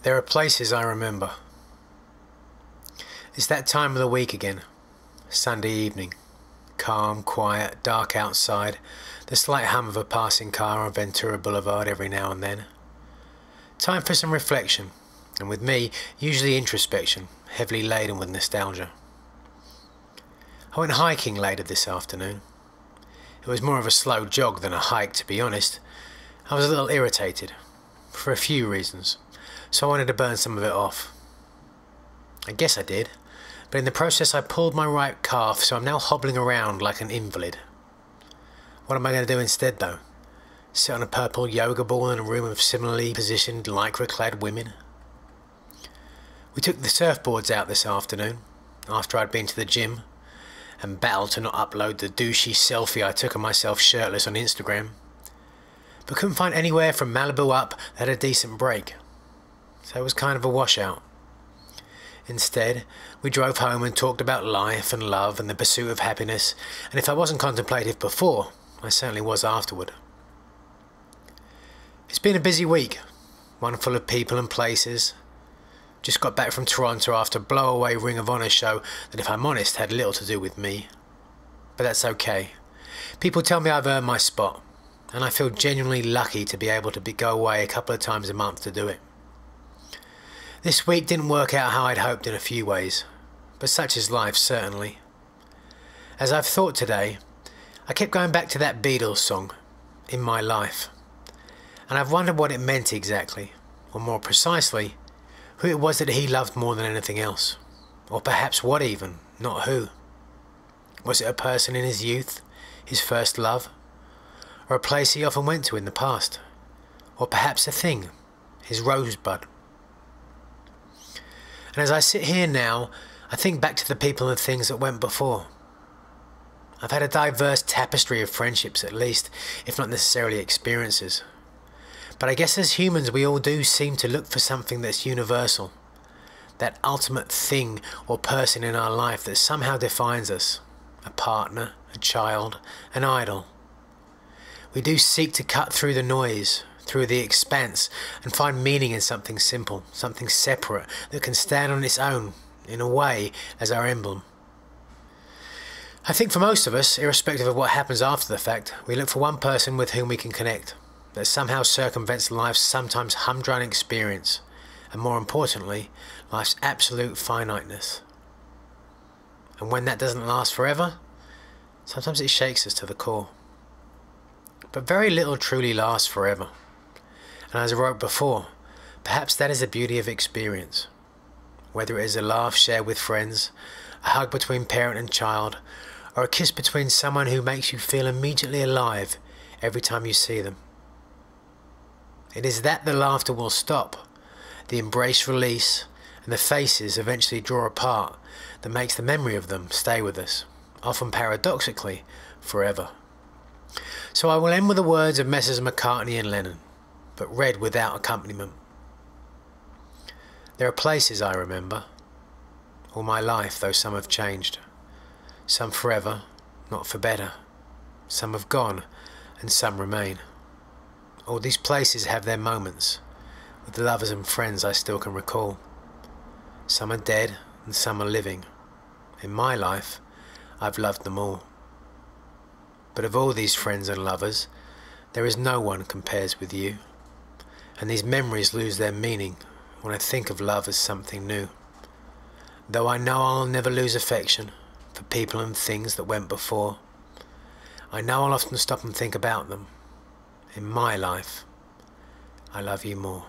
There are places I remember. It's that time of the week again. Sunday evening. Calm, quiet, dark outside. The slight hum of a passing car on Ventura Boulevard every now and then. Time for some reflection, and with me, usually introspection, heavily laden with nostalgia. I went hiking later this afternoon. It was more of a slow jog than a hike, to be honest. I was a little irritated, for a few reasons, so I wanted to burn some of it off. I guess I did, but in the process I pulled my right calf, so I'm now hobbling around like an invalid. What am I going to do instead, though? Sit on a purple yoga ball in a room of similarly positioned lycra-clad women? We took the surfboards out this afternoon, after I'd been to the gym, and battled to not upload the douchey selfie I took of myself shirtless on Instagram, but couldn't find anywhere from Malibu up that had a decent break, so it was kind of a washout. Instead, we drove home and talked about life and love and the pursuit of happiness, and if I wasn't contemplative before, I certainly was afterward. It's been a busy week, one full of people and places. Just got back from Toronto after a blow-away Ring of Honor show that, if I'm honest, had little to do with me. But that's okay. People tell me I've earned my spot, and I feel genuinely lucky to be able to go away a couple of times a month to do it. This week didn't work out how I'd hoped in a few ways, but such is life, certainly. As I've thought today, I kept going back to that Beatles song, In My Life, and I've wondered what it meant exactly, or more precisely, who it was that he loved more than anything else, or perhaps what even, not who. Was it a person in his youth, his first love, or a place he often went to in the past, or perhaps a thing, his rosebud? And as I sit here now, I think back to the people and things that went before. I've had a diverse tapestry of friendships at least, if not necessarily experiences. But I guess as humans we all do seem to look for something that's universal. That ultimate thing or person in our life that somehow defines us. A partner, a child, an idol. We do seek to cut through the noise, through the expanse, and find meaning in something simple, something separate, that can stand on its own, in a way, as our emblem. I think for most of us, irrespective of what happens after the fact, we look for one person with whom we can connect, that somehow circumvents life's sometimes humdrum experience, and more importantly, life's absolute finiteness. And when that doesn't last forever, sometimes it shakes us to the core. But very little truly lasts forever. And as I wrote before, perhaps that is the beauty of experience. Whether it is a laugh shared with friends, a hug between parent and child, or a kiss between someone who makes you feel immediately alive every time you see them. It is that the laughter will stop, the embrace release, and the faces eventually draw apart that makes the memory of them stay with us, often paradoxically, forever. So I will end with the words of Messrs. McCartney and Lennon, but read without accompaniment. There are places I remember, all my life, though some have changed. Some forever, not for better. Some have gone, and some remain. All these places have their moments, with the lovers and friends I still can recall. Some are dead, and some are living. In my life, I've loved them all. But of all these friends and lovers, there is no one compares with you. And these memories lose their meaning when I think of love as something new. Though I know I'll never lose affection for people and things that went before, I know I'll often stop and think about them. In my life, I love you more.